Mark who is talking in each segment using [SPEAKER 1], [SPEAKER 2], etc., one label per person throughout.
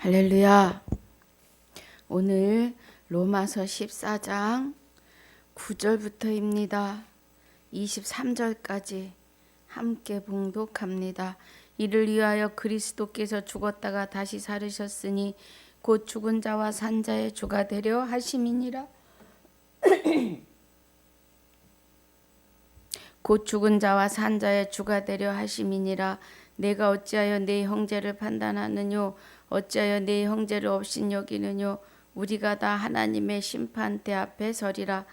[SPEAKER 1] 할렐루야. 오늘 로마서 14장 9절부터입니다. 23절까지 함께 봉독합니다. 이를 위하여 그리스도께서 죽었다가 다시 살으셨으니 곧 죽은 자와 산 자의 주가 되려 하심이니라. 곧 죽은 자와 산 자의 주가 되려 하심이니라. 내가 어찌하여 내 형제를 판단하느뇨? 어찌하여 내 형제를 업신 여기느뇨? 우리가 다 하나님의 심판대 앞에 서리라.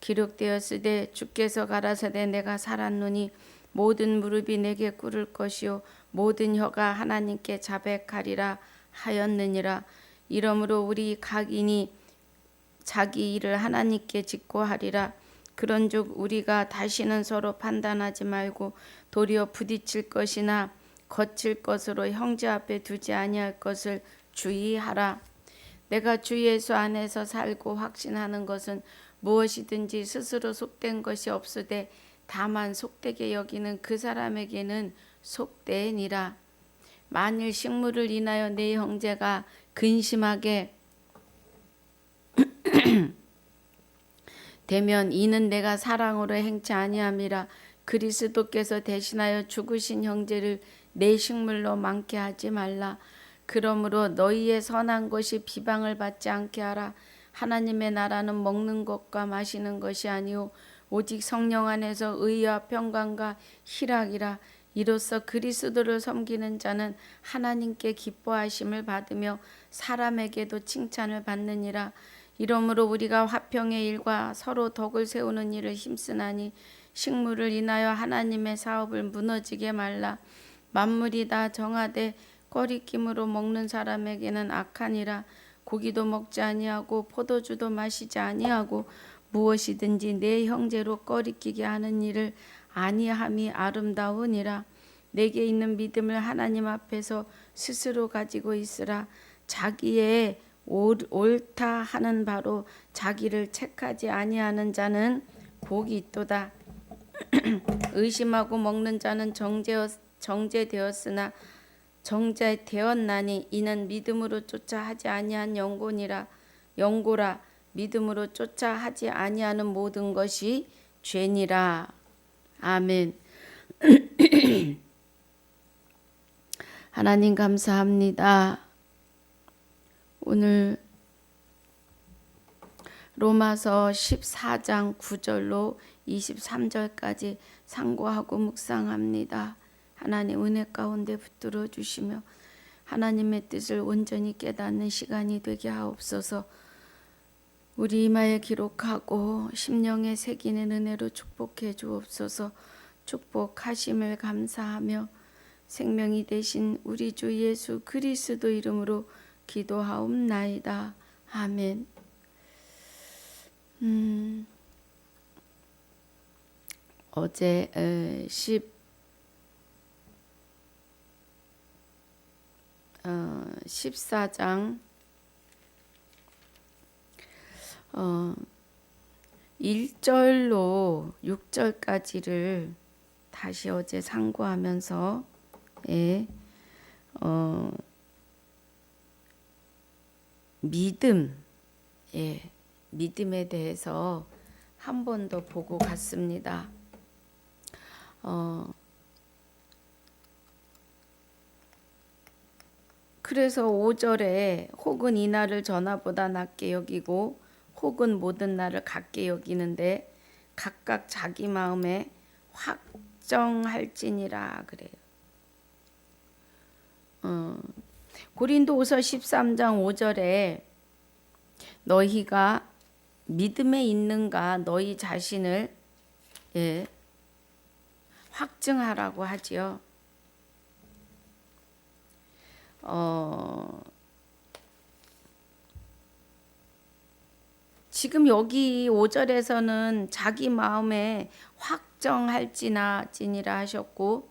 [SPEAKER 1] 기록되었으되 주께서 가라사대 내가 살았노니 모든 무릎이 내게 꿇을 것이요 모든 혀가 하나님께 자백하리라 하였느니라. 이러므로 우리 각인이 자기 일을 하나님께 짓고 하리라. 그런즉 우리가 다시는 서로 판단하지 말고 도리어 부딪힐 것이나 거칠 것으로 형제 앞에 두지 아니할 것을 주의하라. 내가 주 예수 안에서 살고 확신하는 것은 무엇이든지 스스로 속된 것이 없으되 다만 속되게 여기는 그 사람에게는 속되니라. 만일 식물을 인하여 내 형제가 근심하게 되면 이는 내가 사랑으로 행치 아니함이라. 그리스도께서 대신하여 죽으신 형제를 내 식물로 많게 하지 말라. 그러므로 너희의 선한 것이 비방을 받지 않게 하라. 하나님의 나라는 먹는 것과 마시는 것이 아니오 오직 성령 안에서 의와 평강과 희락이라. 이로써 그리스도를 섬기는 자는 하나님께 기뻐하심을 받으며 사람에게도 칭찬을 받느니라. 이러므로 우리가 화평의 일과 서로 덕을 세우는 일을 힘쓰나니 식물을 인하여 하나님의 사업을 무너지게 말라. 만물이 다 정하되 꺼리낌으로 먹는 사람에게는 악하니라. 고기도 먹지 아니하고 포도주도 마시지 아니하고 무엇이든지 내 형제로 꺼리끼게 하는 일을 아니함이 아름다우니라. 내게 있는 믿음을 하나님 앞에서 스스로 가지고 있으라. 자기의 옳다 하는 바로 자기를 책하지 아니하는 자는 복이 있도다. 의심하고 먹는 자는 정죄되었으나 정죄되었나니 이는 믿음으로 쫓아 하지 아니한 영고라. 믿음으로 쫓아 하지 아니하는 모든 것이 죄니라. 아멘. 하나님 감사합니다. 오늘 로마서 14장 9절로 23절까지 상고하고 묵상합니다. 하나님 은혜 가운데 붙들어 주시며 하나님의 뜻을 온전히 깨닫는 시간이 되게 하옵소서. 우리 이마에 기록하고 심령에 새기는 은혜로 축복해 주옵소서. 축복하심을 감사하며 생명이 되신 우리 주 예수 그리스도 이름으로 기도하옵나이다. 아멘. 어제 14장 1절로 6절까지를 다시 어제 상고하면서 믿음에 대해서 한 번 더 보고 갔습니다. 그래서 5절에 혹은 이 날을 전화보다 낮게 여기고 혹은 모든 날을 같게 여기는데 각각 자기 마음에 확정할지니라 그래요. 고린도후서 13장 5절에 너희가 믿음에 있는가 너희 자신을 확증하라고 하지요. 지금 여기 5절에서는 자기 마음에 확정할지니라 하셨고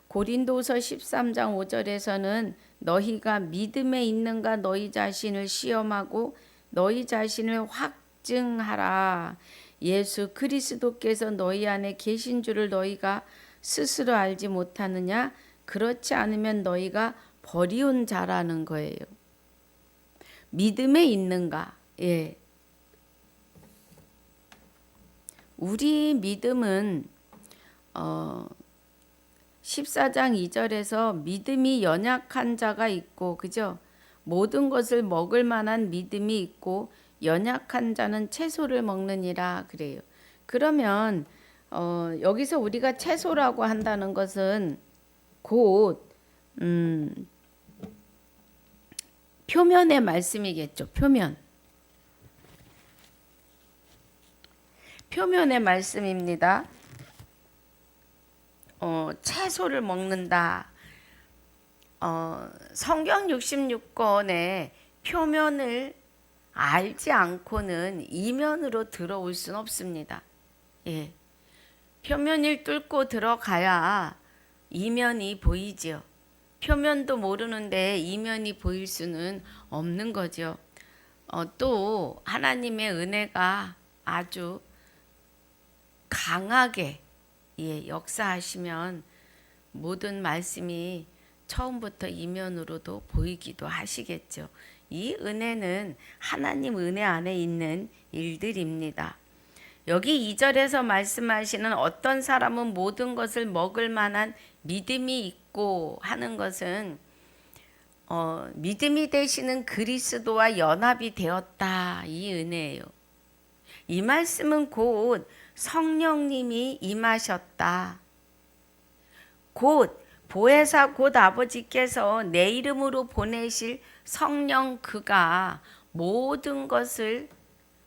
[SPEAKER 1] 고린도서 13장 5절에서는 너희가 믿음에 있는가 너희 자신을 시험하고 너희 자신을 확증하라. 예수 그리스도께서 너희 안에 계신 줄을 너희가 스스로 알지 못하느냐? 그렇지 않으면 너희가 버리운 자라는 거예요. 믿음에 있는가? 예. 우리 믿음은 14장 2절에서 믿음이 연약한 자가 있고, 그죠? 모든 것을 먹을 만한 믿음이 있고 연약한 자는 채소를 먹느니라 그래요. 그러면 여기서 우리가 채소라고 한다는 것은 곧 표면의 말씀이겠죠. 표면의 말씀입니다. 채소를 먹는다. 성경 66권의 표면을 알지 않고는 이면으로 들어올 수는 없습니다. 예. 표면을 뚫고 들어가야 이면이 보이죠. 표면도 모르는데 이면이 보일 수는 없는 거죠. 또 하나님의 은혜가 아주 강하게 역사하시면 모든 말씀이 처음부터 이면으로도 보이기도 하시겠죠. 이 은혜는 하나님 은혜 안에 있는 일들입니다. 여기 2절에서 말씀하시는 어떤 사람은 모든 것을 먹을 만한 믿음이 있고 하는 것은 믿음이 되시는 그리스도와 연합이 되었다, 이 은혜예요. 이 말씀은 곧 성령님이 임하셨다. 곧 보혜사 곧 아버지께서 내 이름으로 보내실 성령 그가 모든 것을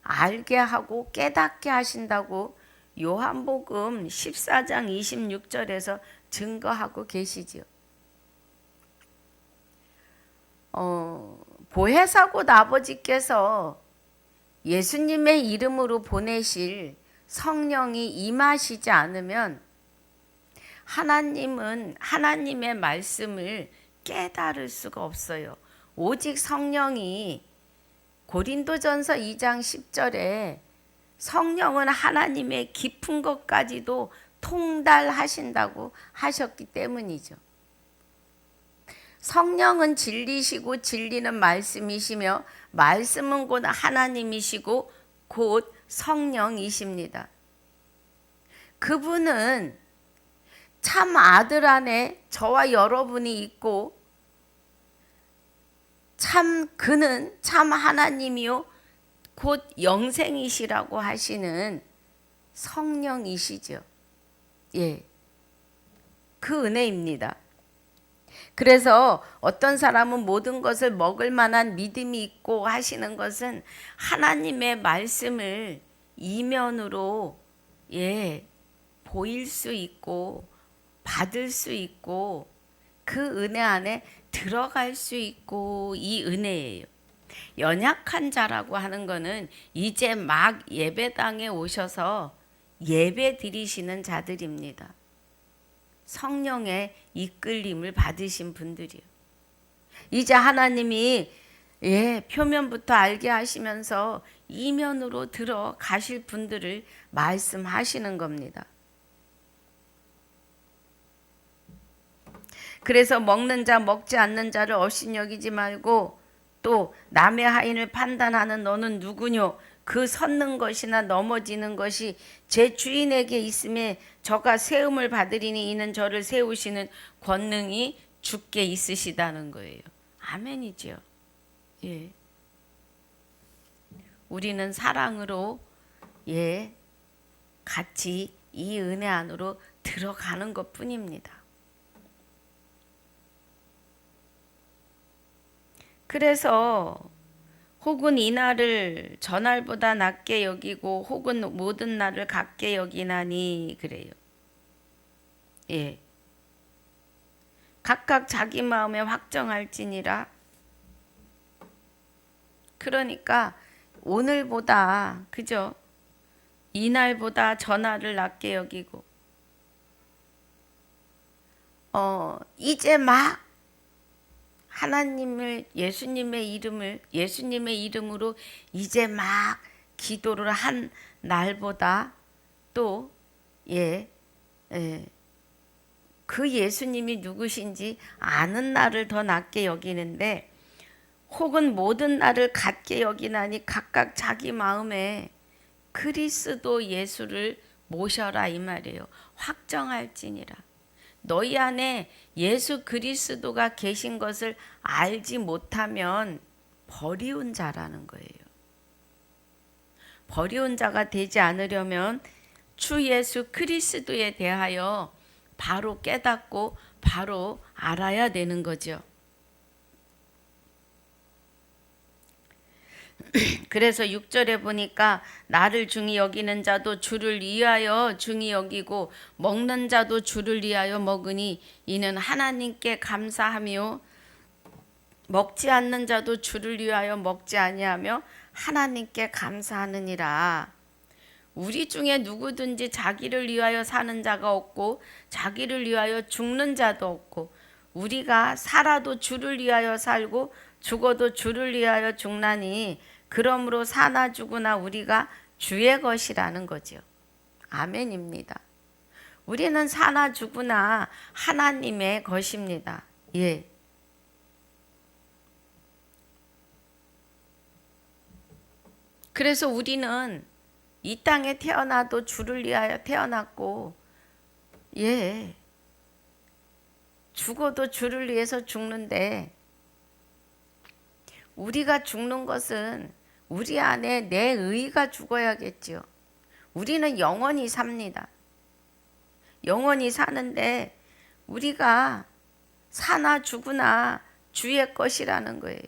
[SPEAKER 1] 알게 하고 깨닫게 하신다고 요한복음 14장 26절에서 증거하고 계시지요. 보혜사 곧 아버지께서 예수님의 이름으로 보내실 성령이 임하시지 않으면 하나님은 하나님의 말씀을 깨달을 수가 없어요. 오직 성령이 고린도전서 2장 10절에 성령은 하나님의 깊은 것까지도 통달하신다고 하셨기 때문이죠. 성령은 진리시고 진리는 말씀이시며 말씀은 곧 하나님이시고 곧 성령이십니다. 그분은 참 아들 안에 저와 여러분이 있고 그는 참 하나님이요 곧 영생이시라고 하시는 성령이시죠. 예, 그 은혜입니다. 그래서 어떤 사람은 모든 것을 먹을 만한 믿음이 있고 하시는 것은 하나님의 말씀을 이면으로 보일 수 있고 받을 수 있고 그 은혜 안에 들어갈 수 있고 이 은혜예요. 연약한 자라고 하는 거는 이제 막 예배당에 오셔서 예배 드리시는 자들입니다. 성령의 이끌림을 받으신 분들이요. 이제 하나님이 표면부터 알게 하시면서 이면으로 들어가실 분들을 말씀하시는 겁니다. 그래서 먹는 자 먹지 않는 자를 업신여기지 말고 또 남의 하인을 판단하는 너는 누구뇨? 그 섰는 것이나 넘어지는 것이 제 주인에게 있음에 저가 세움을 받으리니 이는 저를 세우시는 권능이 주께 있으시다는 거예요. 아멘이죠. 예. 우리는 사랑으로 같이 이 은혜 안으로 들어가는 것뿐입니다. 그래서 혹은 이 날을 전날보다 낮게 여기고 혹은 모든 날을 같게 여기나니 그래요. 예. 각각 자기 마음에 확정할지니라. 그러니까 오늘보다 그죠? 이날보다 전날을 낮게 여기고 이제 막 하나님을 예수님의 이름으로 이제 막 기도를 한 날보다 또 그 예수님이 누구신지 아는 날을 더 낮게 여기는데 혹은 모든 날을 같게 여기나니 각각 자기 마음에 그리스도 예수를 모셔라 이 말이에요. 확정할지니라. 너희 안에 예수 그리스도가 계신 것을 알지 못하면 버리운 자라는 거예요. 버리운 자가 되지 않으려면 주 예수 그리스도에 대하여 바로 깨닫고 바로 알아야 되는 거죠. 그래서 6절에 보니까 나를 중히 여기는 자도 주를 위하여 중히 여기고 먹는 자도 주를 위하여 먹으니 이는 하나님께 감사하며 먹지 않는 자도 주를 위하여 먹지 아니하며 하나님께 감사하느니라. 우리 중에 누구든지 자기를 위하여 사는 자가 없고 자기를 위하여 죽는 자도 없고 우리가 살아도 주를 위하여 살고 죽어도 주를 위하여 죽나니 그러므로 사나 죽으나 우리가 주의 것이라는 거죠. 아멘입니다. 우리는 사나 죽으나 하나님의 것입니다. 예. 그래서 우리는 이 땅에 태어나도 주를 위하여 태어났고, 예. 죽어도 주를 위해서 죽는데, 우리가 죽는 것은 우리 안에 내 의가 죽어야겠죠. 우리는 영원히 삽니다. 영원히 사는데 우리가 사나 죽으나 주의 것이라는 거예요.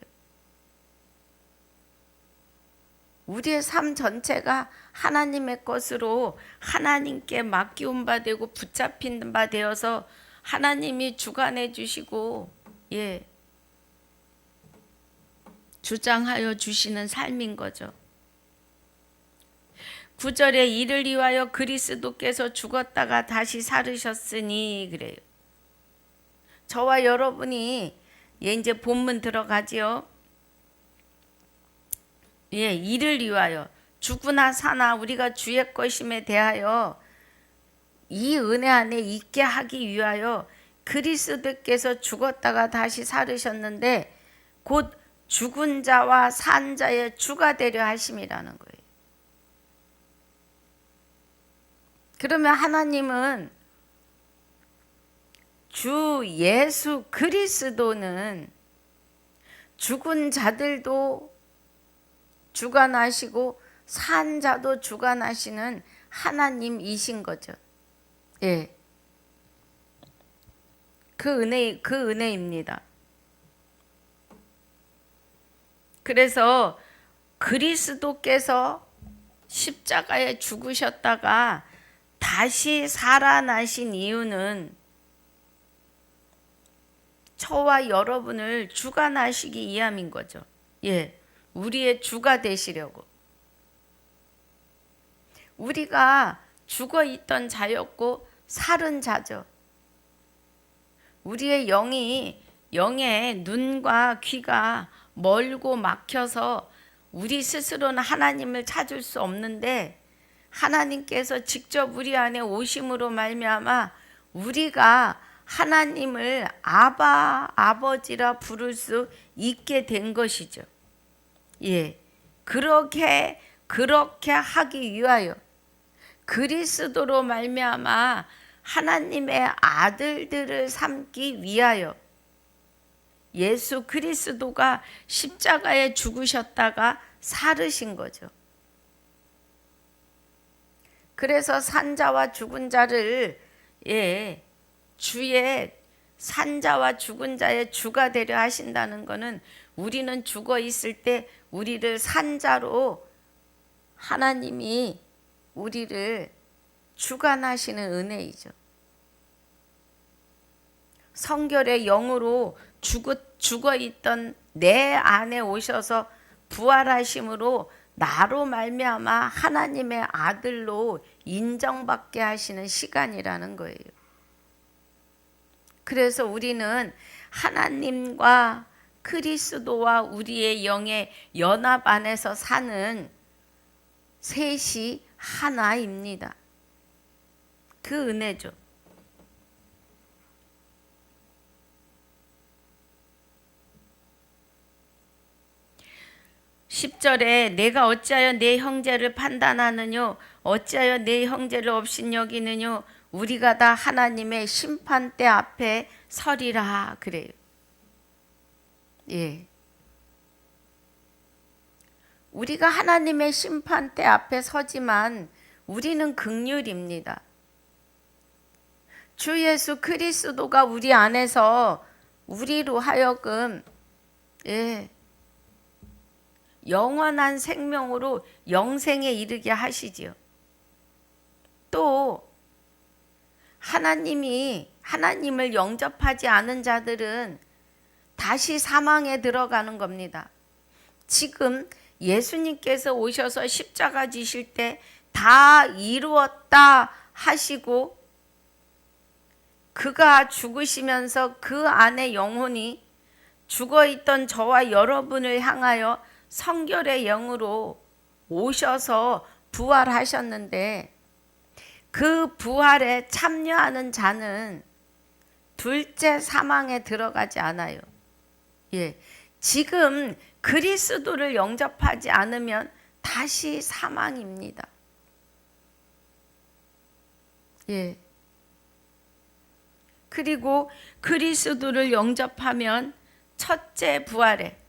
[SPEAKER 1] 우리의 삶 전체가 하나님의 것으로 하나님께 맡기운 바 되고 붙잡힌 바 되어서 하나님이 주관해 주시고 예. 주장하여 주시는 삶인 거죠. 9절에 이를 위하여 그리스도께서 죽었다가 다시 살으셨으니 그래요. 저와 여러분이 이제 본문 들어가지요. 예, 이를 위하여 죽으나 사나 우리가 주의 것임에 대하여 이 은혜 안에 있게 하기 위하여 그리스도께서 죽었다가 다시 살으셨는데 곧 죽은 자와 산 자의 주가 되려 하심이라는 거예요. 그러면 하나님은 주 예수 그리스도는 죽은 자들도 주관하시고 산 자도 주관하시는 하나님이신 거죠. 예. 그 은혜입니다. 그래서 그리스도께서 십자가에 죽으셨다가 다시 살아나신 이유는 저와 여러분을 주관하시기 위함인 거죠. 예, 우리의 주가 되시려고. 우리가 죽어 있던 자였고 살은 자죠. 우리의 영의 눈과 귀가 멀고 막혀서 우리 스스로는 하나님을 찾을 수 없는데 하나님께서 직접 우리 안에 오심으로 말미암아 우리가 하나님을 아바 아버지라 부를 수 있게 된 것이죠. 예, 그렇게 하기 위하여 그리스도로 말미암아 하나님의 아들들을 삼기 위하여 예수 그리스도가 십자가에 죽으셨다가 살으신 거죠. 그래서 산자와 죽은 자를 주의 산자와 죽은 자의 주가 되려 하신다는 것은 우리는 죽어 있을 때 우리를 산자로 하나님이 우리를 주관하시는 은혜이죠. 성결의 영으로 죽어 있던 내 안에 오셔서 부활하심으로 나로 말미암아 하나님의 아들로 인정받게 하시는 시간이라는 거예요. 그래서 우리는 하나님과 그리스도와 우리의 영의 연합 안에서 사는 셋이 하나입니다. 그 은혜죠. 10절에 내가 어찌하여 내 형제를 판단하느뇨 어찌하여 내 형제를 업신여기느뇨 우리가 다 하나님의 심판대 앞에 서리라 그래요. 예. 우리가 하나님의 심판대 앞에 서지만 우리는 긍휼입니다. 주 예수 그리스도가 우리 안에서 우리로 하여금 영원한 생명으로 영생에 이르게 하시지요. 또 하나님을 영접하지 않은 자들은 다시 사망에 들어가는 겁니다. 지금 예수님께서 오셔서 십자가 지실 때 다 이루었다 하시고 그가 죽으시면서 그 안에 영혼이 죽어있던 저와 여러분을 향하여 성결의 영으로 오셔서 부활하셨는데 그 부활에 참여하는 자는 둘째 사망에 들어가지 않아요. 예, 지금 그리스도를 영접하지 않으면 다시 사망입니다. 예. 그리고 그리스도를 영접하면 첫째 부활에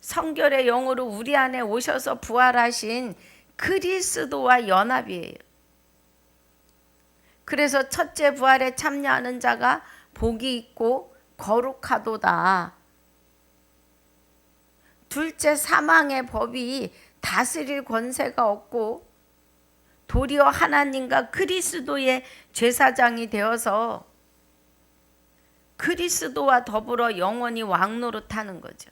[SPEAKER 1] 성결의 영으로 우리 안에 오셔서 부활하신 그리스도와 연합이에요. 그래서 첫째 부활에 참여하는 자가 복이 있고 거룩하도다. 둘째 사망의 법이 다스릴 권세가 없고 도리어 하나님과 그리스도의 제사장이 되어서 그리스도와 더불어 영원히 왕노릇하는 거죠.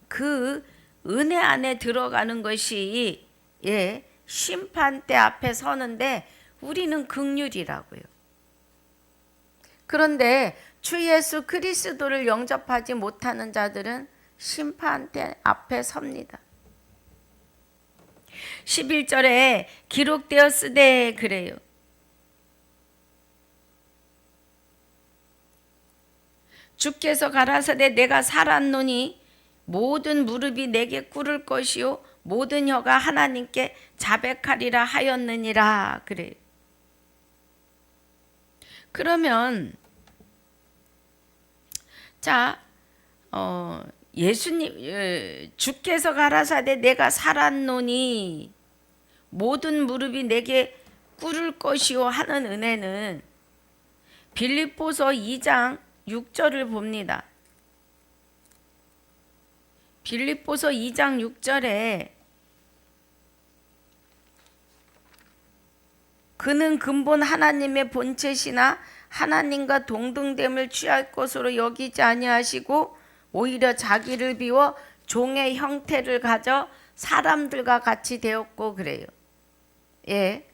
[SPEAKER 1] 그 은혜 안에 들어가는 것이 심판대 앞에 서는데 우리는 긍휼이라고요. 그런데 주 예수 그리스도를 영접하지 못하는 자들은 심판대 앞에 섭니다. 11절에 기록되었으되 그래요. 주께서 가라사대 내가 살았노니 모든 무릎이 내게 꿇을 것이요 모든 혀가 하나님께 자백하리라 하였느니라 그래요. 그러면 예수님 주께서 가라사대 내가 살았노니 모든 무릎이 내게 꿇을 것이요 하는 은혜는 빌립보서 2장 6절을 봅니다. 빌립보서 2장 6절에 그는 근본 하나님의 본체시나 하나님과 동등됨을 취할 것으로 여기지 아니하시고 오히려 자기를 비워 종의 형태를 가져 사람들과 같이 되었고 그래요. 예,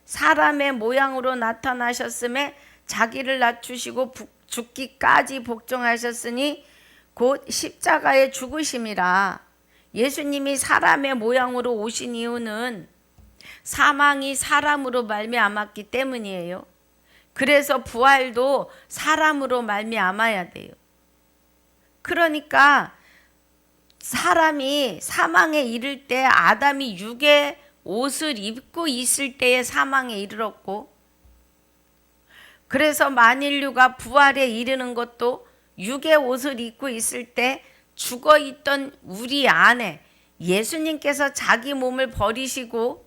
[SPEAKER 1] 사람의 모양으로 나타나셨음에 자기를 낮추시고 죽기까지 복종하셨으니 곧 십자가의 죽으심이라. 예수님이 사람의 모양으로 오신 이유는 사망이 사람으로 말미암았기 때문이에요. 그래서 부활도 사람으로 말미암아야 돼요. 그러니까 사람이 사망에 이를 때 아담이 육의 옷을 입고 있을 때에 사망에 이르렀고 그래서 만인류가 부활에 이르는 것도 육의 옷을 입고 있을 때 죽어있던 우리 안에 예수님께서 자기 몸을 버리시고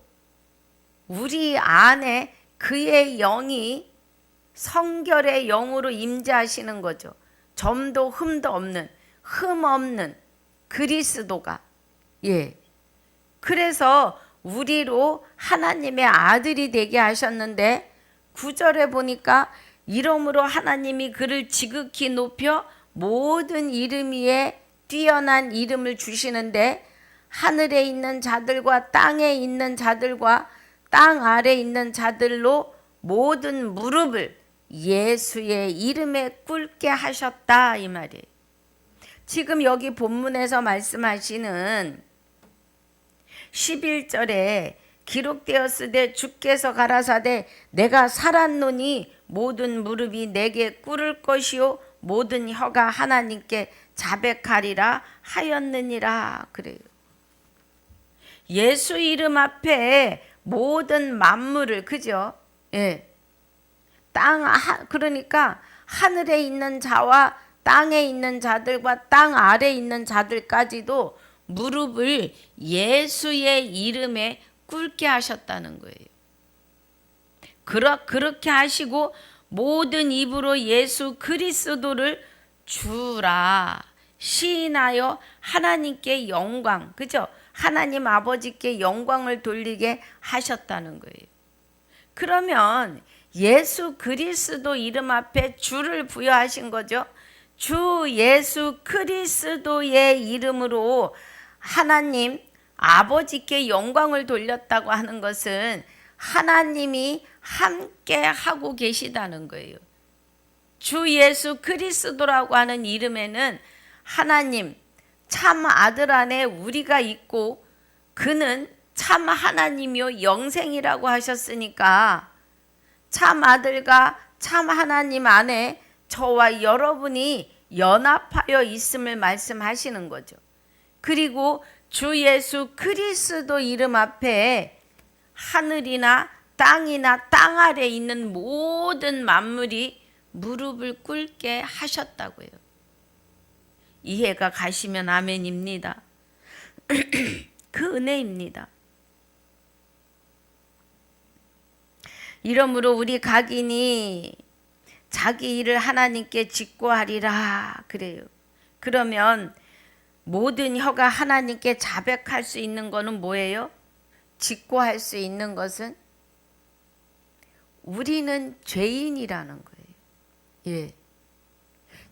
[SPEAKER 1] 우리 안에 그의 영이 성결의 영으로 임재하시는 거죠. 점도 흠도 없는 흠 없는 그리스도가 그래서 우리로 하나님의 아들이 되게 하셨는데 9절에 보니까 이러므로 하나님이 그를 지극히 높여 모든 이름 위에 뛰어난 이름을 주시는데 하늘에 있는 자들과 땅에 있는 자들과 땅 아래 있는 자들로 모든 무릎을 예수의 이름에 꿇게 하셨다 이 말이에요. 지금 여기 본문에서 말씀하시는 11절에 기록되었으되 주께서 가라사대 내가 살았노니 모든 무릎이 내게 꿇을 것이요 모든 혀가 하나님께 자백하리라 하였느니라 그래요. 예수 이름 앞에 모든 만물을, 그죠? 예. 그러니까 하늘에 있는 자와 땅에 있는 자들과 땅 아래 있는 자들까지도 무릎을 예수의 이름에 꿇게 하셨다는 거예요. 그렇게 하시고 모든 입으로 예수 그리스도를 주라 시인하여 하나님께 영광, 그죠? 하나님 아버지께 영광을 돌리게 하셨다는 거예요. 그러면 예수 그리스도 이름 앞에 주를 부여하신 거죠. 주 예수 그리스도의 이름으로 하나님 아버지께 영광을 돌렸다고 하는 것은 하나님이 함께 하고 계시다는 거예요. 주 예수 그리스도라고 하는 이름에는 하나님 참 아들 안에 우리가 있고 그는 참 하나님이요 영생이라고 하셨으니까 참 아들과 참 하나님 안에 저와 여러분이 연합하여 있음을 말씀하시는 거죠. 그리고 주 예수 그리스도 이름 앞에 하늘이나 땅이나 땅 아래 있는 모든 만물이 무릎을 꿇게 하셨다고요. 이해가 가시면 아멘입니다. 그 은혜입니다. 이러므로 우리 각인이 자기 일을 하나님께 직고하리라 그래요. 그러면 모든 혀가 하나님께 자백할 수 있는 것은 뭐예요? 직고할 수 있는 것은 우리는 죄인이라는 거예요. 예.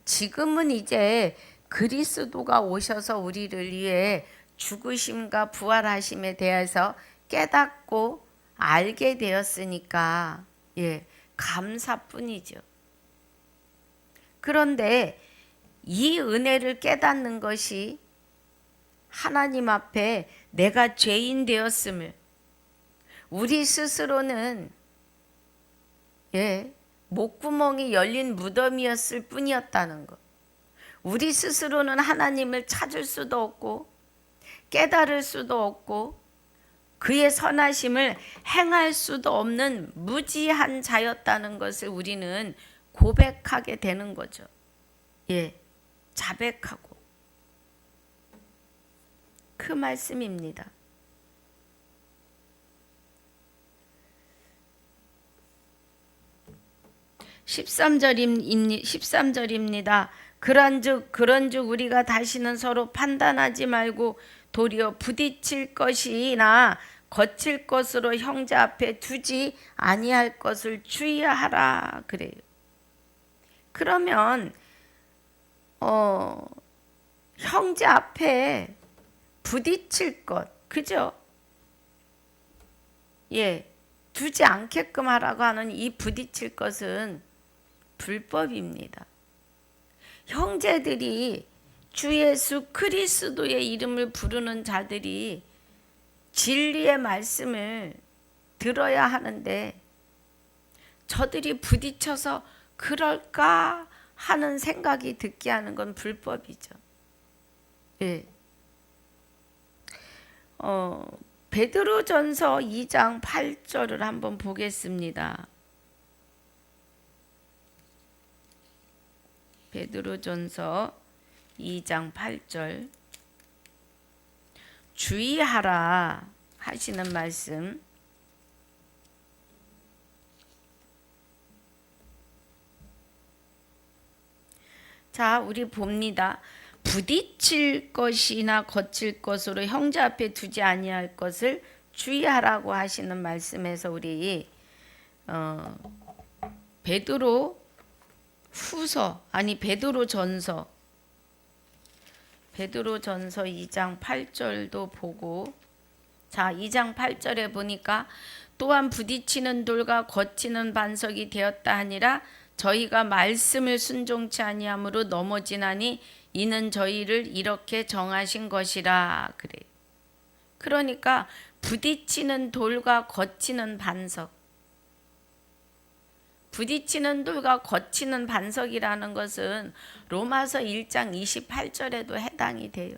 [SPEAKER 1] 지금은 이제 그리스도가 오셔서 우리를 위해 죽으심과 부활하심에 대해서 깨닫고 알게 되었으니까 예, 감사뿐이죠. 그런데 이 은혜를 깨닫는 것이 하나님 앞에 내가 죄인 되었음을 우리 스스로는 예, 목구멍이 열린 무덤이었을 뿐이었다는 것. 우리 스스로는 하나님을 찾을 수도 없고 깨달을 수도 없고 그의 선하심을 행할 수도 없는 무지한 자였다는 것을 우리는 고백하게 되는 거죠. 예, 자백하고. 그 말씀입니다. 13절입니다. 그런즉 우리가 다시는 서로 판단하지 말고 도리어 부딪힐 것이나 거칠 것으로 형제 앞에 두지 아니할 것을 주의하라 그래요. 그러면 형제 앞에 부딪힐 것, 그죠? 예, 두지 않게끔 하라고 하는 이 부딪힐 것은 불법입니다. 형제들이 주 예수 그리스도의 이름을 부르는 자들이 진리의 말씀을 들어야 하는데 저들이 부딪혀서 그럴까 하는 생각이 듣게 하는 건 불법이죠. 예. 베드로전서 2장 8절을 한번 보겠습니다. 베드로전서 2장 8절 주의하라 하시는 말씀. 자, 우리 봅니다. 부딪힐 것이나 거칠 것으로 형제 앞에 두지 아니할 것을 주의하라고 하시는 말씀에서 우리 베드로전서 2장 8절도 보고, 자, 2장 8절에 보니까 또한 부딪히는 돌과 거치는 반석이 되었다 하니라. 저희가 말씀을 순종치 아니함으로 넘어지나니 이는 저희를 이렇게 정하신 것이라 그래. 그러니까 부딪히는 돌과 거치는 반석, 부딪히는 돌과 거치는 반석이라는 것은 로마서 1장 28절에도 해당이 돼요.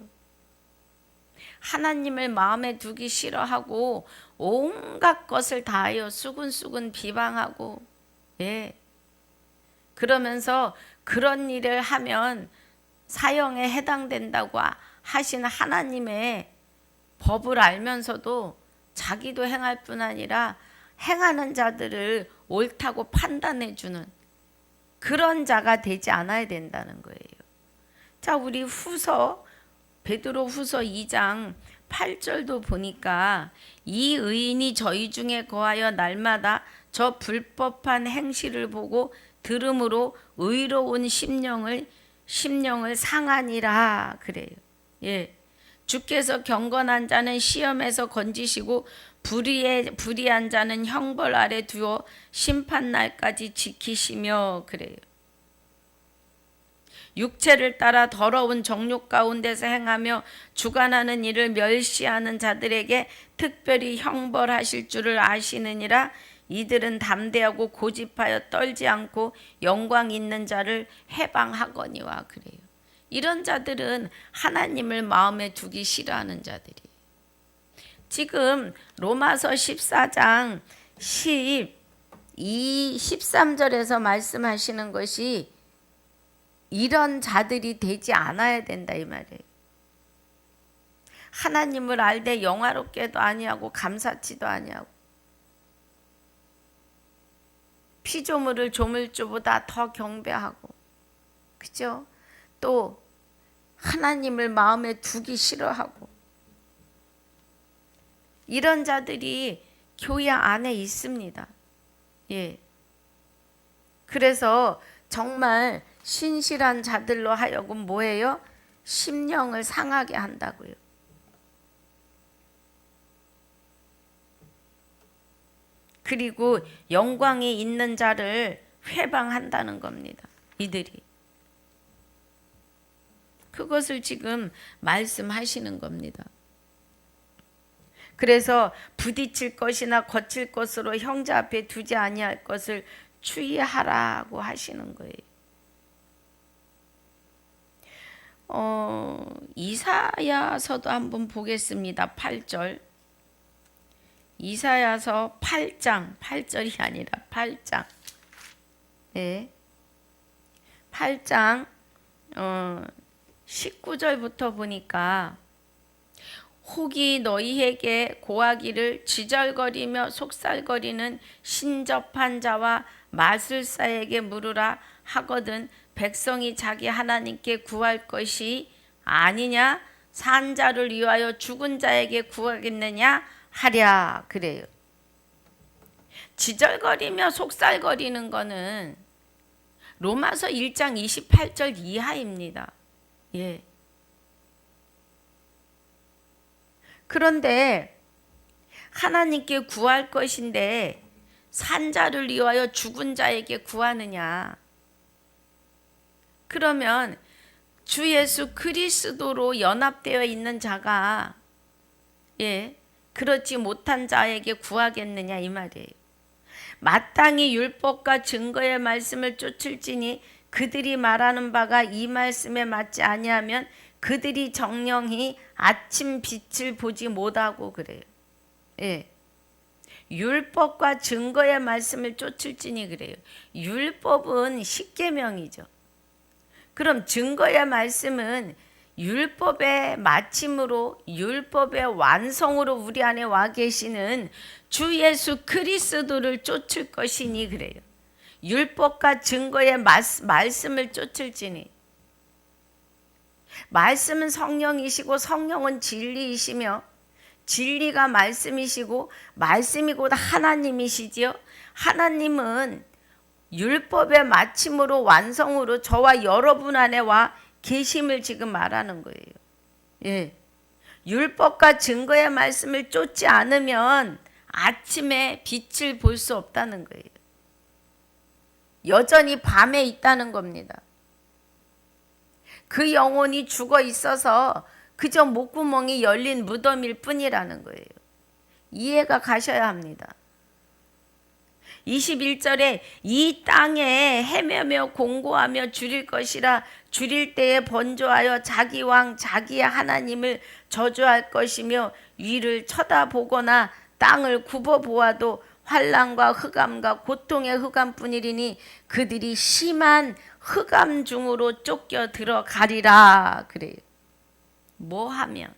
[SPEAKER 1] 하나님을 마음에 두기 싫어하고 온갖 것을 다하여 수근수근 비방하고, 예, 그러면서 그런 일을 하면 사형에 해당된다고 하신 하나님의 법을 알면서도 자기도 행할 뿐 아니라 행하는 자들을 옳다고 판단해 주는 그런 자가 되지 않아야 된다는 거예요. 자, 우리 베드로 후서 2장 8절도 보니까 이 의인이 저희 중에 거하여 날마다 저 불법한 행실을 보고 들음으로 의로운 심령을 상하니라 그래요. 예. 주께서 경건한 자는 시험에서 건지시고 불의한 자는 형벌 아래 두어 심판 날까지 지키시며 그래요. 육체를 따라 더러운 정욕 가운데서 행하며 주관하는 일을 멸시하는 자들에게 특별히 형벌하실 줄을 아시느니라. 이들은 담대하고 고집하여 떨지 않고 영광 있는 자를 해방하거니와 그래요. 이런 자들은 하나님을 마음에 두기 싫어하는 자들이에요. 지금 로마서 14장 13절에서 말씀하시는 것이 이런 자들이 되지 않아야 된다 이 말이에요. 하나님을 알되 영화롭게도 아니하고 감사치도 아니하고 피조물을 조물주보다 더 경배하고, 그죠? 또 하나님을 마음에 두기 싫어하고, 이런 자들이 교회 안에 있습니다. 예. 그래서 정말 신실한 자들로 하여금 뭐예요? 심령을 상하게 한다고요. 그리고 영광이 있는 자를 회방한다는 겁니다. 이들이. 그것을 지금 말씀하시는 겁니다. 그래서 부딪힐 것이나 거칠 것으로 형제 앞에 두지 아니할 것을 주의하라고 하시는 거예요. 이사야서도 한번 보겠습니다. 8절. 이사야서 8장, 8절이 아니라 8장. 네. 8장 19절부터 보니까 혹이 너희에게 고하기를 지절거리며 속살거리는 신접한 자와 마술사에게 물으라 하거든 백성이 자기 하나님께 구할 것이 아니냐? 산 자를 위하여 죽은 자에게 구하겠느냐? 하랴 그래요. 지절거리며 속살거리는 거는 로마서 1장 28절 이하입니다. 예. 그런데 하나님께 구할 것인데 산 자를 위하여 죽은 자에게 구하느냐? 그러면 주 예수 그리스도로 연합되어 있는 자가 그렇지 못한 자에게 구하겠느냐 이 말이에요. 마땅히 율법과 증거의 말씀을 쫓을지니 그들이 말하는 바가 이 말씀에 맞지 아니하면 그들이 정령히 아침 빛을 보지 못하고 그래요. 예. 율법과 증거의 말씀을 쫓을지니 그래요. 율법은 십계명이죠. 그럼 증거의 말씀은 율법의 마침으로 율법의 완성으로 우리 안에 와 계시는 주 예수 그리스도를 쫓을 것이니 그래요. 율법과 증거의 말씀을 쫓을지니. 말씀은 성령이시고 성령은 진리이시며 진리가 말씀이시고 말씀이 곧 하나님이시지요. 하나님은 율법의 마침으로 완성으로 저와 여러분 안에 와 계심을 지금 말하는 거예요. 예. 율법과 증거의 말씀을 쫓지 않으면 아침에 빛을 볼 수 없다는 거예요. 여전히 밤에 있다는 겁니다. 그 영혼이 죽어 있어서 그저 목구멍이 열린 무덤일 뿐이라는 거예요. 이해가 가셔야 합니다. 21절에 이 땅에 헤매며 공고하며 줄일 것이라 줄일 때에 번조하여 자기 왕 자기의 하나님을 저주할 것이며 위를 쳐다보거나 땅을 굽어보아도 환난과 흑암과 고통의 흑암뿐이리니 그들이 심한 흑암 중으로 쫓겨 들어가리라. 그래요. 뭐 하면?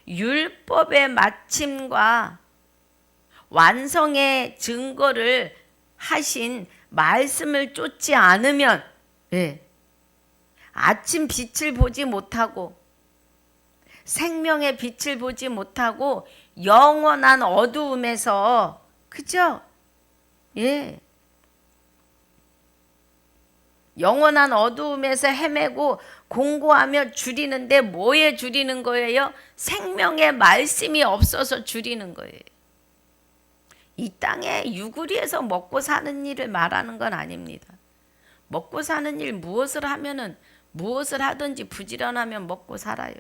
[SPEAKER 1] 율법의 마침과 완성의 증거를 하신 말씀을 쫓지 않으면 아침 빛을 보지 못하고 생명의 빛을 보지 못하고 영원한 어두움에서 그죠? 영원한 어두움에서 헤매고 공고하며 줄이는데 뭐에 줄이는 거예요? 생명의 말씀이 없어서 줄이는 거예요. 이 땅에 유구리에서 먹고 사는 일을 말하는 건 아닙니다. 먹고 사는 일 무엇을 하면은 무엇을 하든지 부지런하면 먹고 살아요.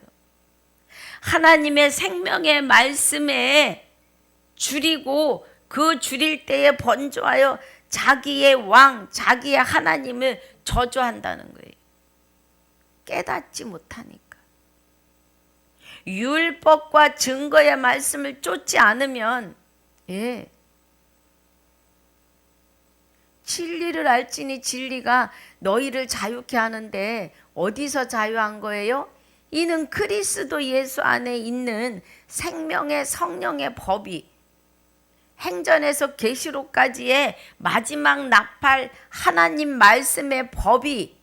[SPEAKER 1] 하나님의 생명의 말씀에 줄이고 그 줄일 때에 번조하여 자기의 왕, 자기의 하나님을 저주한다는 거예요. 깨닫지 못하니까. 율법과 증거의 말씀을 쫓지 않으면 진리를 알지니 진리가 너희를 자유케 하는데 어디서 자유한 거예요? 이는 그리스도 예수 안에 있는 생명의 성령의 법이 행전에서 계시록까지의 마지막 나팔 하나님 말씀의 법이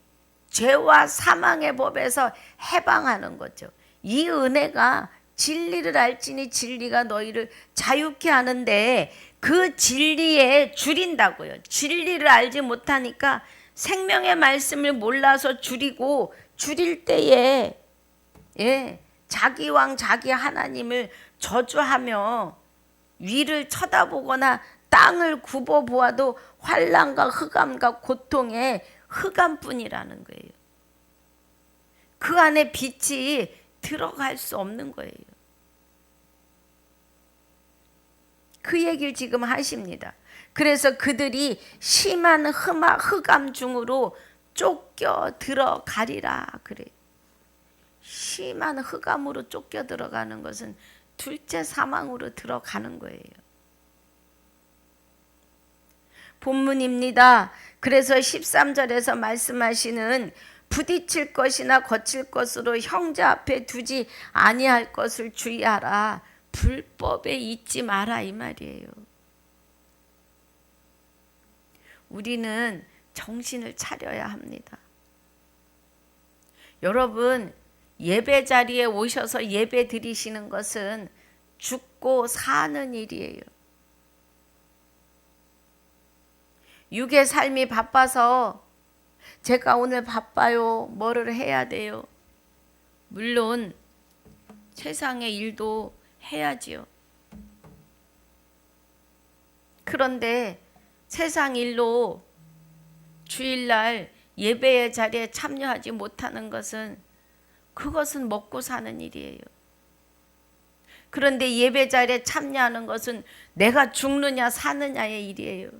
[SPEAKER 1] 죄와 사망의 법에서 해방하는 거죠. 이 은혜가 진리를 알지니 진리가 너희를 자유케 하는데 그 진리에 줄인다고요. 진리를 알지 못하니까 생명의 말씀을 몰라서 줄이고 줄일 때에 자기 왕 자기 하나님을 저주하며 위를 쳐다보거나 땅을 굽어보아도 환난과 흑암과 고통의 흑암뿐이라는 거예요. 그 안에 빛이 들어갈 수 없는 거예요. 그 얘기를 지금 하십니다. 그래서 그들이 심한 흑암 중으로 쫓겨 들어가리라 그래요. 심한 흑암으로 쫓겨 들어가는 것은 둘째 사망으로 들어가는 거예요. 본문입니다. 그래서 13절에서 말씀하시는 부딪힐 것이나 거칠 것으로 형제 앞에 두지 아니할 것을 주의하라. 불법에 잊지 마라 이 말이에요. 우리는 정신을 차려야 합니다. 여러분 예배 자리에 오셔서 예배 드리시는 것은 죽고 사는 일이에요. 육의 삶이 바빠서 제가 오늘 바빠요. 뭐를 해야 돼요? 물론 세상의 일도 해야지요. 그런데 세상 일로 주일날 예배의 자리에 참여하지 못하는 것은 그것은 먹고 사는 일이에요. 그런데 예배 자리에 참여하는 것은 내가 죽느냐 사느냐의 일이에요.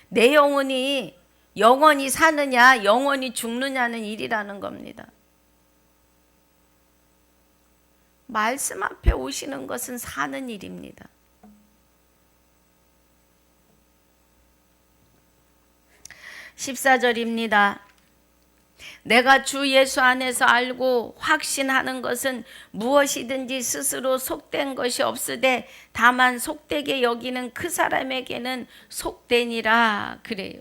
[SPEAKER 1] 내 영혼이 영원히 사느냐 영원히 죽느냐는 일이라는 겁니다. 말씀 앞에 오시는 것은 사는 일입니다. 14절입니다. 내가 주 예수 안에서 알고 확신하는 것은 무엇이든지 스스로 속된 것이 없으되 다만 속되게 여기는 그 사람에게는 속되니라 그래요.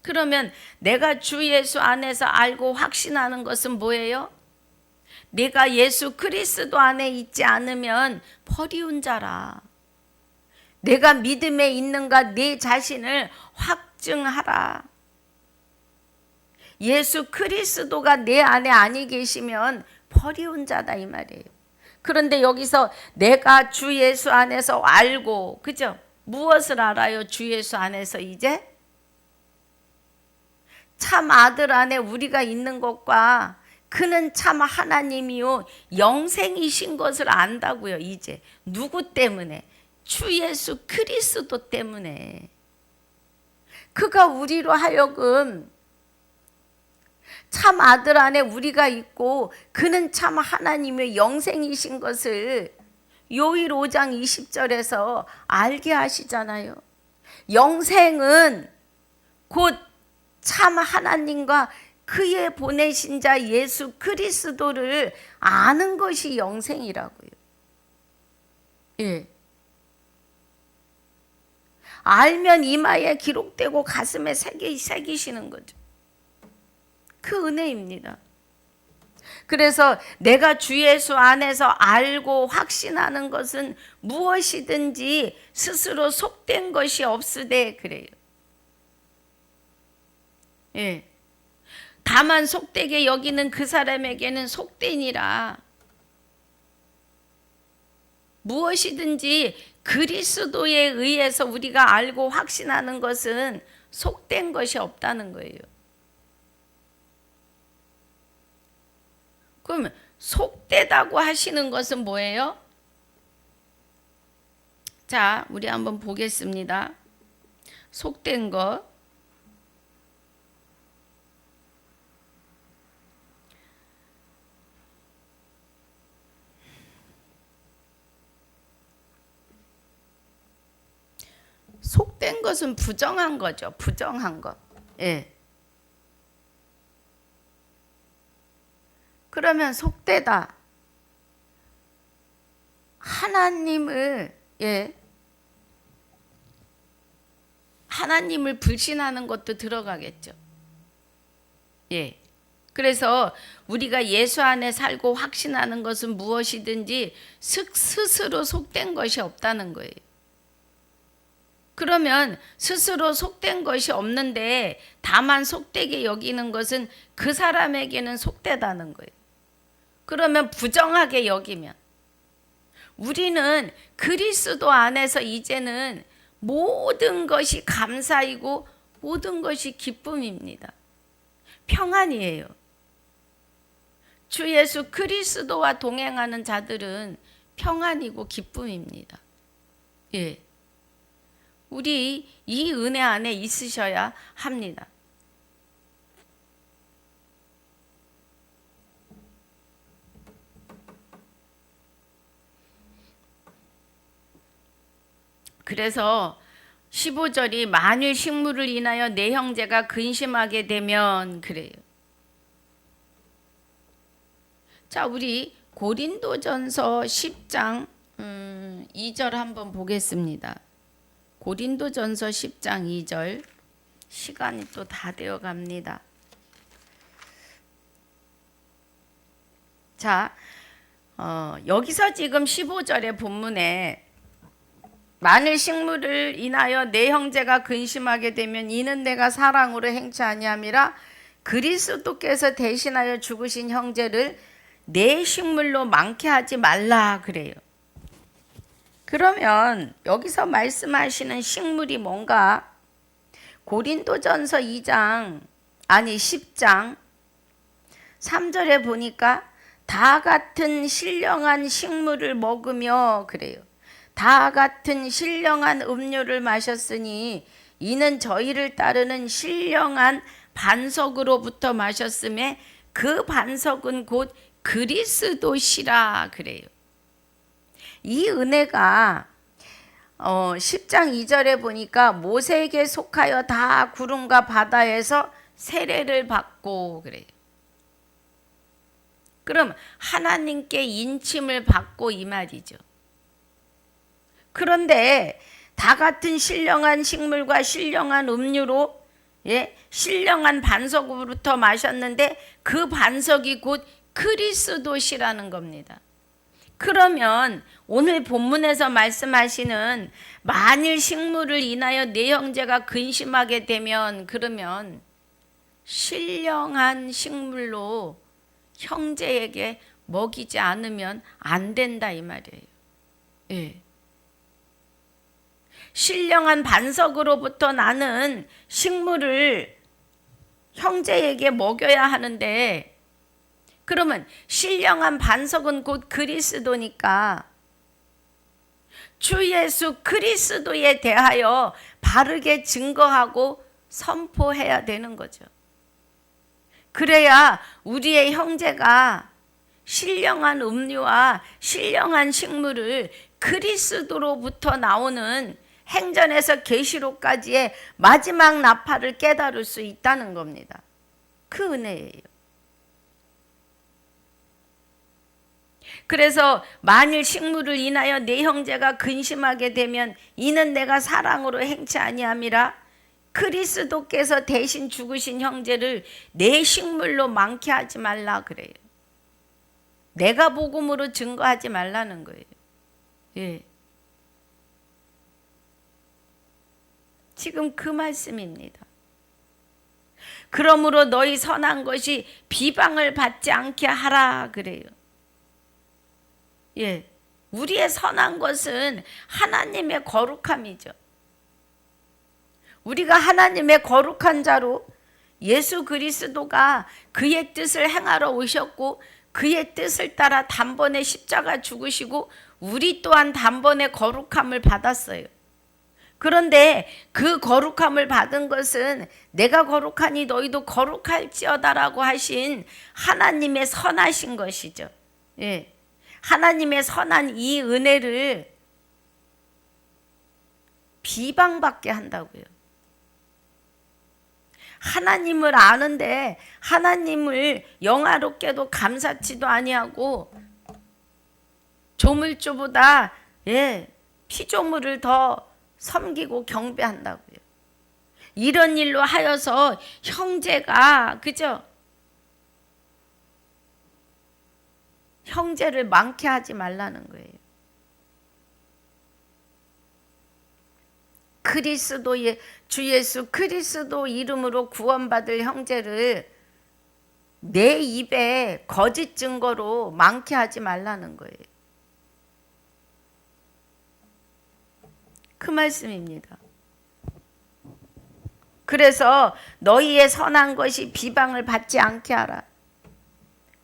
[SPEAKER 1] 그러면 내가 주 예수 안에서 알고 확신하는 것은 뭐예요? 내가 예수 그리스도 안에 있지 않으면 버리운 자라. 내가 믿음에 있는가 내 자신을 확증하라. 예수 그리스도가 내 안에 아니 계시면 버리운 자다 이 말이에요. 그런데 여기서 내가 주 예수 안에서 알고, 그죠? 무엇을 알아요? 주 예수 안에서 이제? 참 아들 안에 우리가 있는 것과 그는 참 하나님이요 영생이신 것을 안다고요. 이제 누구 때문에? 주 예수 그리스도 때문에 그가 우리로 하여금 참 아들 안에 우리가 있고 그는 참 하나님의 영생이신 것을 요일 5장 20절에서 알게 하시잖아요. 영생은 곧 참 하나님과 그의 보내신 자 예수 그리스도를 아는 것이 영생이라고요. 예. 알면 이마에 기록되고 가슴에 새기시는 거죠. 그 은혜입니다. 그래서 내가 주 예수 안에서 알고 확신하는 것은 무엇이든지 스스로 속된 것이 없으되 그래요. 예. 다만 속되게 여기는 그 사람에게는 속되니라. 무엇이든지 그리스도에 의해서 우리가 알고 확신하는 것은 속된 것이 없다는 거예요. 그럼 속되다고 하시는 것은 뭐예요? 자, 우리 한번 보겠습니다. 속된 것. 속된 것은 부정한 거죠. 부정한 것. 예. 그러면 속되다. 하나님을 하나님을 불신하는 것도 들어가겠죠. 예. 그래서 우리가 예수 안에 살고 확신하는 것은 무엇이든지 스스로 속된 것이 없다는 거예요. 그러면 스스로 속된 것이 없는데 다만 속되게 여기는 것은 그 사람에게는 속되다는 거예요. 그러면 부정하게 여기면 우리는 그리스도 안에서 이제는 모든 것이 감사이고 모든 것이 기쁨입니다. 평안이에요. 주 예수 그리스도와 동행하는 자들은 평안이고 기쁨입니다. 예. 우리 이 은혜 안에 있으셔야 합니다. 그래서 15절이 만일 식물을 인하여 내 형제가 근심하게 되면 그래요. 자, 우리 고린도전서 10장 2절 한번 보겠습니다. 고린도전서 10장 2절. 시간이 또 다 되어 갑니다. 자, 여기서 지금 15절의 본문에 만일 식물을 인하여 내 형제가 근심하게 되면 이는 내가 사랑으로 행치 아니함이라 그리스도께서 대신하여 죽으신 형제를 내 식물로 많게 하지 말라 그래요. 그러면 여기서 말씀하시는 식물이 뭔가? 고린도전서 10장 3절에 보니까 다 같은 신령한 식물을 먹으며 그래요. 다 같은 신령한 음료를 마셨으니 이는 저희를 따르는 신령한 반석으로부터 마셨음에 그 반석은 곧 그리스도시라 그래요. 이 은혜가 10장 2절에 보니까 모세에게 속하여 다 구름과 바다에서 세례를 받고 그래요. 그럼 하나님께 인침을 받고 이 말이죠. 그런데 다 같은 신령한 식물과 신령한 음료로 신령한 반석으로부터 마셨는데 그 반석이 곧 그리스도시라는 겁니다. 그러면 오늘 본문에서 말씀하시는 만일 식물을 인하여 내 형제가 근심하게 되면 그러면 신령한 식물로 형제에게 먹이지 않으면 안 된다 이 말이에요. 예. 신령한 반석으로부터 나는 식물을 형제에게 먹여야 하는데 그러면 신령한 반석은 곧 그리스도니까 주 예수 그리스도에 대하여 바르게 증거하고 선포해야 되는 거죠. 그래야 우리의 형제가 신령한 음료와 신령한 식물을 그리스도로부터 나오는 행전에서 계시록까지의 마지막 나팔을 깨달을 수 있다는 겁니다. 그 은혜예요. 그래서 만일 식물을 인하여 내 형제가 근심하게 되면 이는 내가 사랑으로 행치 아니함이라. 그리스도께서 대신 죽으신 형제를 내 식물로 많게 하지 말라 그래요. 내가 복음으로 증거하지 말라는 거예요. 예. 지금 그 말씀입니다. 그러므로 너희 선한 것이 비방을 받지 않게 하라 그래요. 예. 우리의 선한 것은 하나님의 거룩함이죠. 우리가 하나님의 거룩한 자로 예수 그리스도가 그의 뜻을 행하러 오셨고 그의 뜻을 따라 단번에 십자가 죽으시고 우리 또한 단번에 거룩함을 받았어요. 그런데 그 거룩함을 받은 것은 내가 거룩하니 너희도 거룩할지어다라고 하신 하나님의 선하신 것이죠. 예. 하나님의 선한 이 은혜를 비방받게 한다고요. 하나님을 아는데 하나님을 영화롭게도 감사치도 아니하고 조물주보다 피조물을 더 섬기고 경배한다고요. 이런 일로 하여서 형제가 그죠? 형제를 많게 하지 말라는 거예요. 그리스도의 주 예수 그리스도 이름으로 구원받을 형제를 내 입에 거짓 증거로 많게 하지 말라는 거예요. 그 말씀입니다. 그래서 너희의 선한 것이 비방을 받지 않게 하라.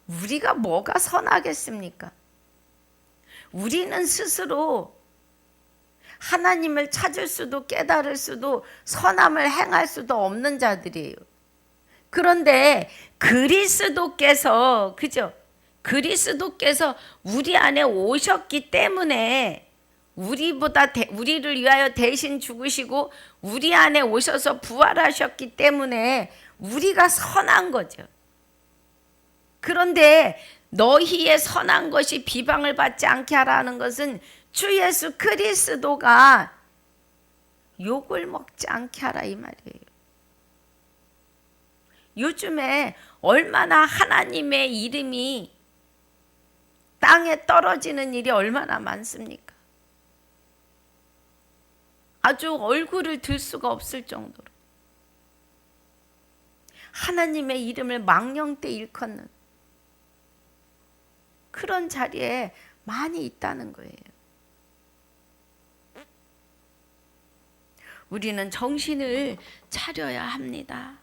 [SPEAKER 1] 우리가 뭐가 선하겠습니까? 우리는 스스로 하나님을 찾을 수도 깨달을 수도 선함을 행할 수도 없는 자들이에요. 그런데 그리스도께서 그죠? 그리스도께서 우리 안에 오셨기 때문에 우리를 위하여 대신 죽으시고 우리 안에 오셔서 부활하셨기 때문에 우리가 선한 거죠. 그런데 너희의 선한 것이 비방을 받지 않게 하라는 것은 주 예수 그리스도가 욕을 먹지 않게 하라 이 말이에요. 요즘에 얼마나 하나님의 이름이 땅에 떨어지는 일이 얼마나 많습니까? 아주 얼굴을 들 수가 없을 정도로 하나님의 이름을 망령때 일컫는 그런 자리에 많이 있다는 거예요. 우리는 정신을 차려야 합니다.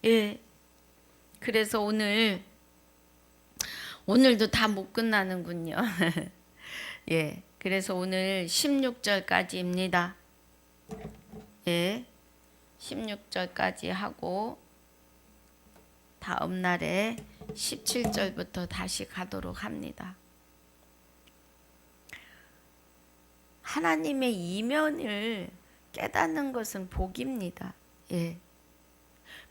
[SPEAKER 1] 예. 그래서 오늘도 다 못 끝나는군요. 예. 그래서 오늘 16절까지입니다. 예. 16절까지 하고 다음 날에 17절부터 다시 가도록 합니다. 하나님의 이면을 깨닫는 것은 복입니다. 예.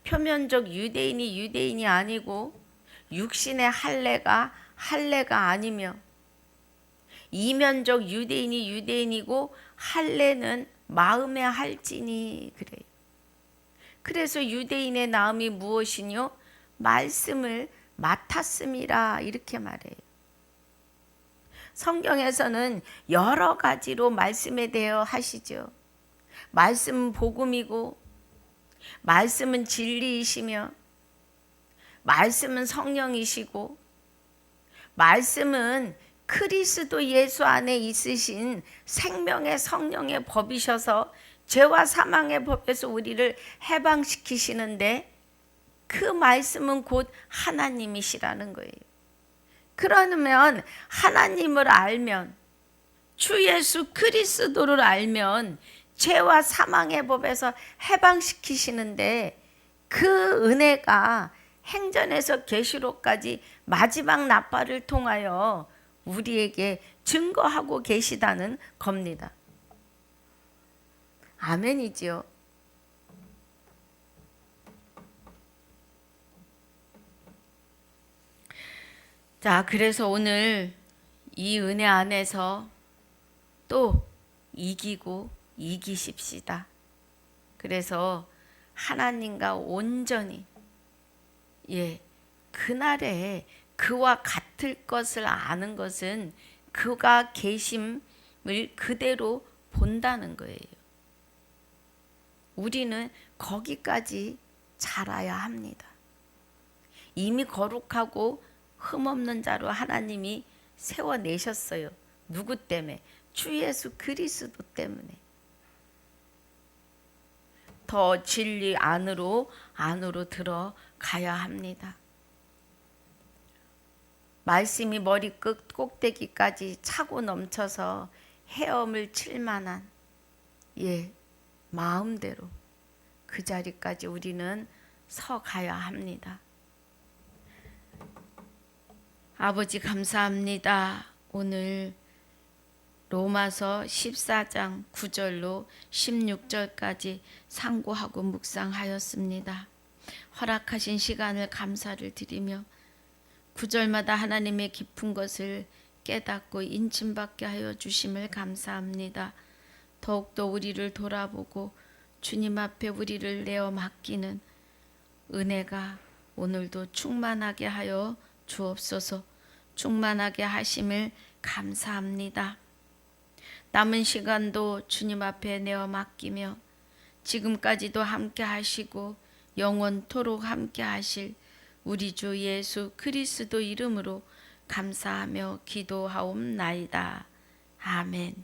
[SPEAKER 1] 표면적 유대인이 아니고 육신의 할례가 아니며 이면적 유대인이고 할례는 마음의 할지니 그래요. 그래서 유대인의 나음이 무엇이뇨? 말씀을 맡았음이라 이렇게 말해요. 성경에서는 여러 가지로 말씀에 대해 하시죠. 말씀은 복음이고 말씀은 진리이시며 말씀은 성령이시고 말씀은 그리스도 예수 안에 있으신 생명의 성령의 법이셔서 죄와 사망의 법에서 우리를 해방시키시는데 그 말씀은 곧 하나님이시라는 거예요. 그러면 하나님을 알면 주 예수 그리스도를 알면 죄와 사망의 법에서 해방시키시는데 그 은혜가 행전에서 계시록까지 마지막 나팔을 통하여 우리에게 증거하고 계시다는 겁니다. 아멘이지요. 자, 그래서 오늘 이 은혜 안에서 또 이기고 이기십시다. 그래서 하나님과 온전히 그날에 그와 같을 것을 아는 것은 그가 계심을 그대로 본다는 거예요. 우리는 거기까지 자라야 합니다. 이미 거룩하고 흠없는 자로 하나님이 세워내셨어요. 누구 때문에? 주 예수 그리스도 때문에. 더 진리 안으로 들어가야 합니다. 말씀이 머리끝 꼭대기까지 차고 넘쳐서 헤엄을 칠 만한 마음대로 그 자리까지 우리는 서가야 합니다. 아버지 감사합니다. 오늘 로마서 14장 9절로 16절까지 상고하고 묵상하였습니다. 허락하신 시간을 감사를 드리며 9절마다 하나님의 깊은 것을 깨닫고 인침받게 하여 주심을 감사합니다. 더욱더 우리를 돌아보고 주님 앞에 우리를 내어 맡기는 은혜가 오늘도 충만하게 하여 주옵소서. 충만하게 하심을 감사합니다. 남은 시간도 주님 앞에 내어 맡기며 지금까지도 함께 하시고 영원토록 함께 하실 우리 주 예수 그리스도 이름으로 감사하며 기도하옵나이다. 아멘.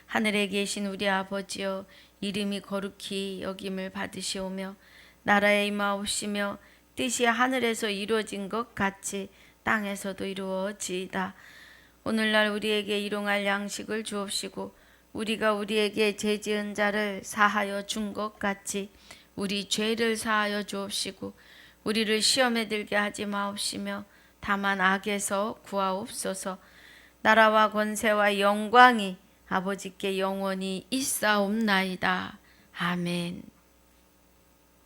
[SPEAKER 1] 하늘에 계신 우리 아버지여, 이름이 거룩히 여김을 받으시오며 나라에 임하옵시며 뜻이 하늘에서 이루어진 것 같이 땅에서도 이루어지이다. 오늘날 우리에게 일용할 양식을 주옵시고 우리가 우리에게 죄 지은 자를 사하여 준 것 같이 우리 죄를 사하여 주옵시고 우리를 시험에 들게 하지 마옵시며 다만 악에서 구하옵소서. 나라와 권세와 영광이 아버지께 영원히 있사옵나이다. 아멘.